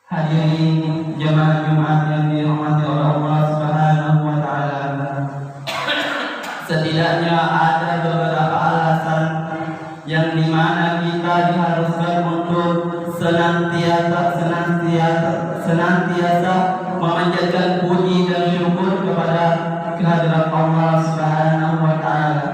Hadirin jemaah Jumat yang dirahmati oleh Allah Subhanahu wa taala. Setidaknya ada beberapa alasan yang dimana kita diharuskan untuk senantiasa memanjatkan puji dan syukur kepada kehadirat Allah Subhanahu wa taala.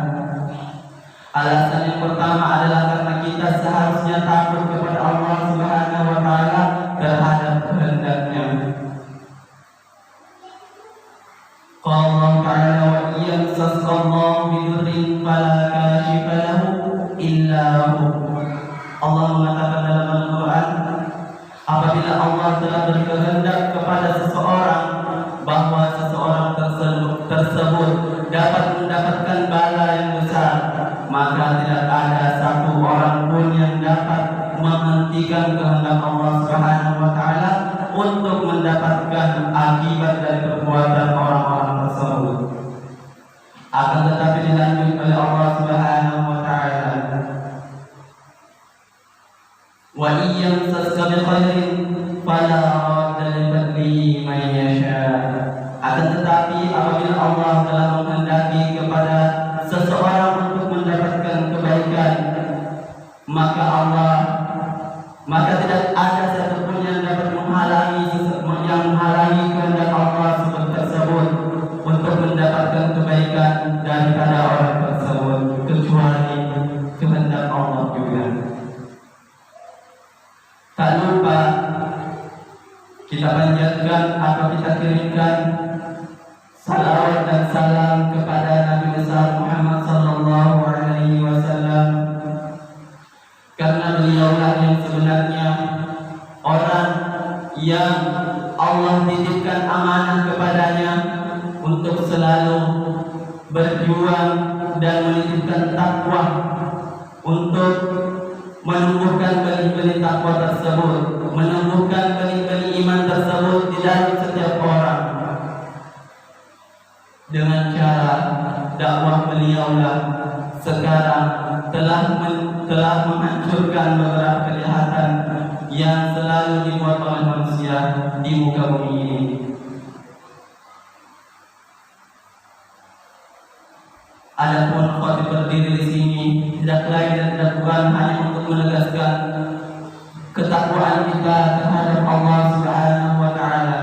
Alasan yang pertama adalah karena kita seharusnya takut kepada Allah Subhanahu wa taala terhadap kehendaknya. Qala Allah ta'ala wa yamsaskallahu bidurrin fala kashifa lahu illa hu. Allah mengatakan dalam Al-Quran, apabila Allah telah berkehendak kepada seseorang bahwa seseorang tersebut dapat mendapatkan bala yang besar, maka tidak ada satu orang pun yang dapat menghentikan kehendak Allah Subhanahu wa taala untuk mendapatkan akibat dari perbuatan orang-orang tersebut. Akan tetapi dilanjut oleh Allah Subhanahu wa taala, wa iyamsaska bi khairin fala radda li fadlihi man yasha. Akan tetapi apabila Allah telah menghendaki kepada seseorang untuk mendapatkan kebaikan, maka tidak ada satupun yang dapat menghalangi kehendak Allah tersebut untuk mendapatkan kebaikan daripada orang tersebut, kecuali kehendak Allah juga. Tak lupa kita panjatkan atau kita kirimkan salawat dan salam kepada Nabi besar Muhammad sallallahu alaihi wasallam, karena beliaulah yang sebenarnya orang yang Allah titipkan amanah kepadanya untuk selalu berjuang dan menitipkan takwa untuk menumbuhkan benih-benih takwa tersebut, menumbuhkan benih-benih iman tersebut di dalam setiap orang. Dengan cara dakwah beliaulah sekarang telah menghancurkan beberapa kejahatan yang selalu dibuat oleh manusia di muka bumi ini. Adapun khotib berdiri di sini tidak lain dan tidak bukan hanya untuk menegaskan ketakwaan kita terhadap Allah Subhanahu wa taala,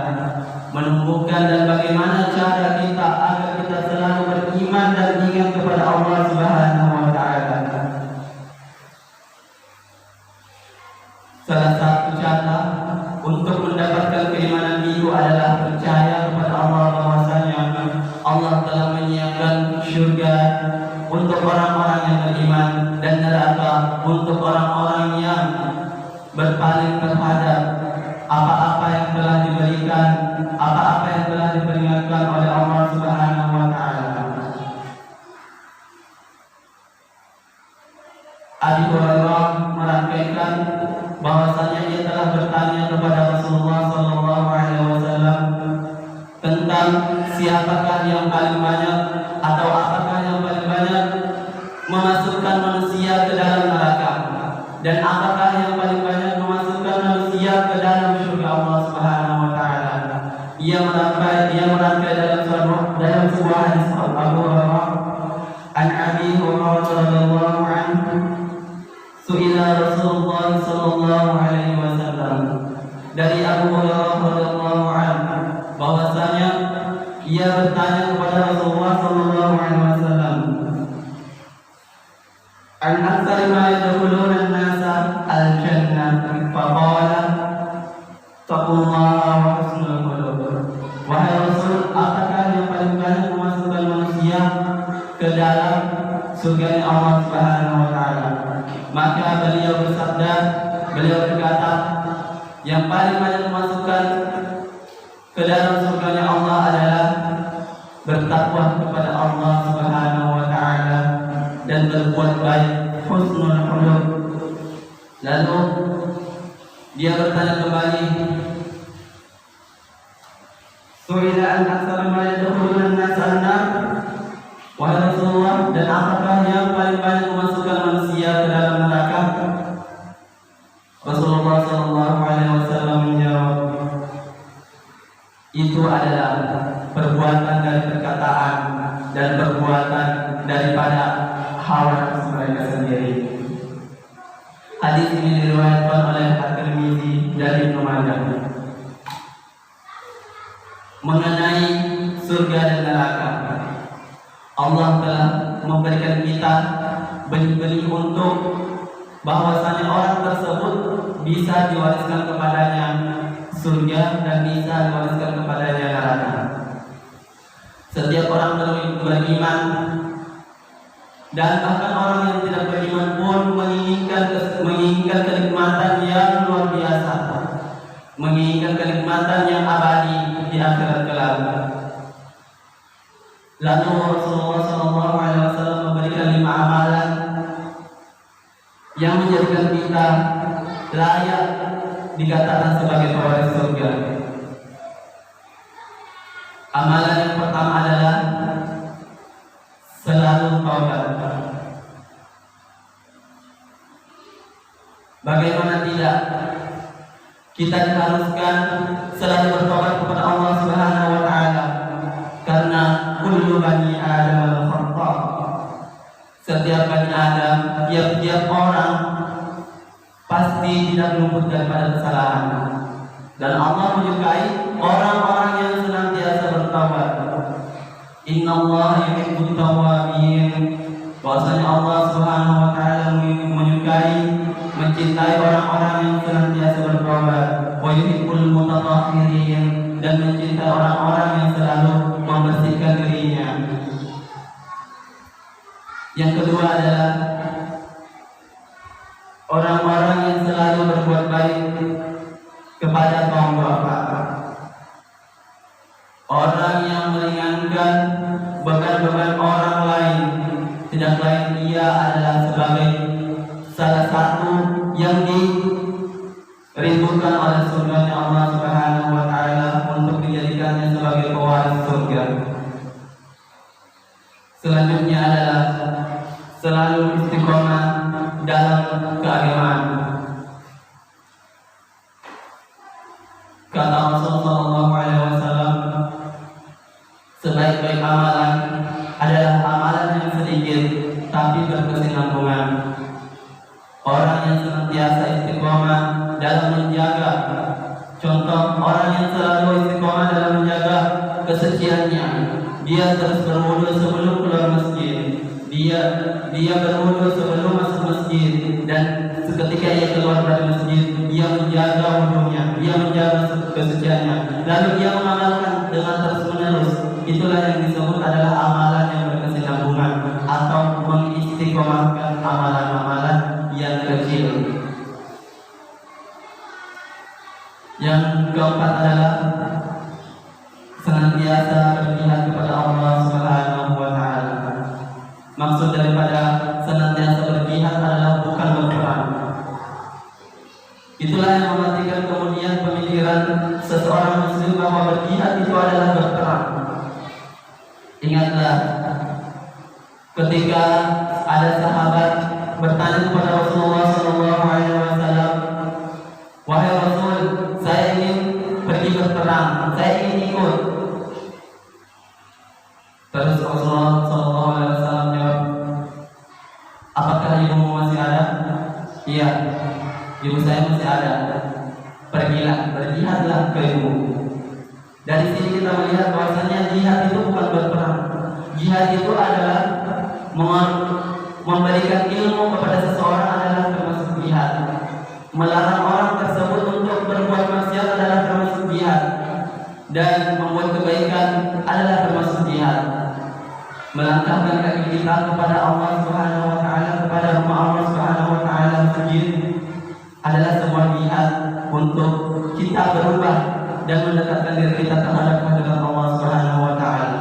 menumbuhkan dan bagaimana cara kita agar kita selalu beriman dan ingat kepada Allah Subhanahu wa taala. Salah satu cara untuk mendapatkan keimanan itu adalah percaya kepada Allah bahwasanya Allah telah menyiapkan syurga untuk orang-orang yang beriman dan neraka untuk orang-orang yang berpaling terhadap apa-apa yang telah diberikan, apa-apa yang telah diperingatkan oleh Allah Subhanahu wa taala. Abi Hurairah merangkaikan bahwasanya ia telah bertanya kepada Rasulullah sallallahu alaihi wasallam tentang siapakah yang paling banyak atau apakah yang paling banyak memasukkan manusia ke dalam neraka, dan apakah yang paling banyak memasukkan manusia ke dalam surga Allah Subhanahu wa taala. Ia merangkai dalam sebuah hadis Abu Hurairah, an Abi Hurairah radhiyallahu anhu, su'ila Rasulullah sallallahu alaihi wasallam, dari Abu Hurairah radhiyallahu anhu bahwasanya ia bertanya kepada Rasulullah sallallahu alaihi wasallam, an aktsari ma yadkhuluna an-nasa al-jannah, faqala taqullaha wa husnul khuluq. Wahai Rasul, apakah yang paling banyak memasukkan manusia ke dalam surga Allah Subhanahu wa taala? Maka beliau berkata, yang paling banyak memasukkan ke dalam surga Allah adalah bertakwa kepada Allah Subhanahu wa taala dan berbuat baik, husnul khuluq. Lalu dia bertanya kembali, su'ila an aktsara ma yadkhuluna an-nasa an-nar, wahai Rasulullah, dan apakah yang paling banyak memasukkan manusia ke dalam neraka? Rasulullah sallallahu alaihi wasallam menjawab, adalah perbuatan dari perkataan dan perbuatan daripada hawa nafsu mereka sendiri. Hadis ini diriwayatkan oleh At-Tirmidzi dari Ibnu Majah. Mengenai surga dan neraka, Allah telah memberikan kita benih-benih untuk bahwasanya orang tersebut bisa diwariskan kepadanya surga dan bisa diwariskan kepadanya neraka. Setiap orang beriman dan bahkan orang yang tidak beriman pun menginginkan kenikmatan yang luar biasa, menginginkan kenikmatan yang abadi di akhirat kelak. Lalu Rasulullah SAW memberikan 5 amalan yang menjadikan kita layak dikatakan sebagai pewaris surga. Amalan yang pertama adalah selalu taubat. Bagaimana tidak, kita diharuskan selalu bertobat kepada Allah Subhanahu wa taala, karena kullu bani Adam khata'. Setiap bani Adam, tiap-tiap orang pasti tidak luput daripada kesalahan. Dan Allah menyukai orang-orang yang senantiasa bertaubat. Innallaha yuhibbut tawwabin. Bahwasanya Allah Subhanahu wa taala menyukai, mencintai orang-orang yang senantiasa bertaubat. Wa yuhibbul mutatahhirin, dan mencintai orang-orang yang selalu membersihkan dirinya. Yang kedua adalah orang-orang yang selalu berbuat baik kepada kaum bapak. Orang yang meringankan beban-beban orang lain, tidak lain ia adalah sebagai salah satu yang dirindukan oleh surganya Allah Subhanahu wa taala untuk dijadikannya sebagai pewaris surga. Selanjutnya adalah selalu istiqomah dalam keagamaan. Kata Rasulullah SAW, sebaik-baik amalan adalah amalan yang sedikit tapi berkesinambungan. Orang yang senantiasa istiqomah dalam menjaga, contoh orang yang selalu istiqomah dalam menjaga kesuciannya, dia terus berwudu sebelum keluar masjid, dia berwudu sebelum masuk masjid, dan seketika ia keluar dari masjid, dia menjaga wudunya, dia menjaga kesuciannya, lalu dia mengamalkan dengan terus-menerus. Itulah yang disebut adalah amalan yang berkesinambungan atau mengistiqomahkan amalan-amalan yang kecil. Yang keempat adalah senantiasa berjihad kepada Allah Subhanahu wa taala. Maksud daripada senantiasa berjihad adalah bukan berperang. Itulah yang mematikan kemudian pemikiran seseorang muslim bahwa berjihad itu adalah berperang. Ingatlah ketika ada sahabat bertanya kepada Rasulullah SAW, "Wahai Rasul, saya ingin pergi berperang, saya ingin ikut." Terus Rasulullah SAW jawab, "Apakah ibumu masih ada?" "Iya, ibu saya masih ada." "Pergilah, berjihadlah ke ibu." Dari sini kita melihat bahwasanya jihad itu bukan berperang. Jihad itu adalah memberikan ilmu kepada seseorang adalah termasuk jihad. Melarang orang tersebut untuk berbuat maksiat adalah termasuk jihad, dan membuat kebaikan adalah termasuk jihad. Melangkahkan kaki kita kepada Allah Subhanahu wa taala, kepada rumah Allah Subhanahu wa taala, masjid, adalah sebuah jihad untuk kita berubah dan mendekatkan diri kita terhadap hadirat Allah Subhanahu wa taala,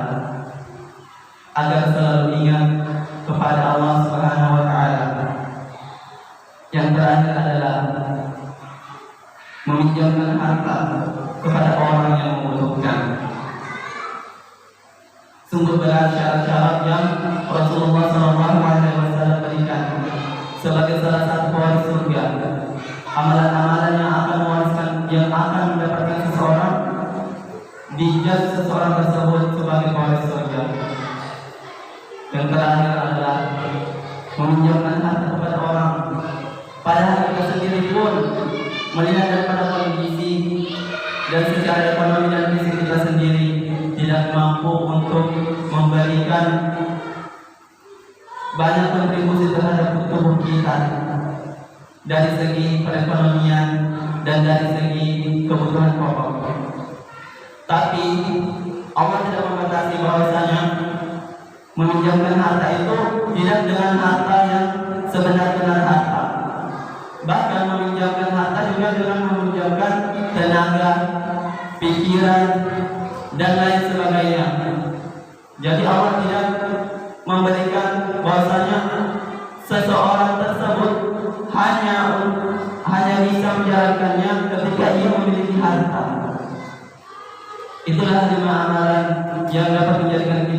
agar selalu ingat kepada Allah Subhanahu wa taala. Yang terakhir adalah meminjamkan harta kepada orang yang membutuhkan. Sungguh berat syarat-syarat yang Rasulullah SAW berikan sebagai salah satu pewaris surga. Amalan-amalan yang akan mewariskan, yang akan mendapatkan seseorang dijudge seseorang tersebut sebagai pewaris surga. Yang terakhir adalah meminjamkan harta kepada orang, padahal kita sendiri pun melihat daripada kondisi dan secara ekonomi dan fisik kita sendiri tidak mampu untuk memberikan banyak kontribusi terhadap tubuh kita dari segi perekonomian dan dari segi kebutuhan pokok. Tapi Allah tidak membatasi bahwasanya meminjamkan harta itu tidak dengan harta yang sebenar-benar harta. Bahkan meminjamkan harta juga dengan meminjamkan tenaga, pikiran, dan lain sebagainya. Jadi Allah tidak memberikan bahwasanya seseorang tersebut hanya bisa menjalankannya ketika ia memiliki harta. Itulah 5 amalan yang dapat menjadikan kita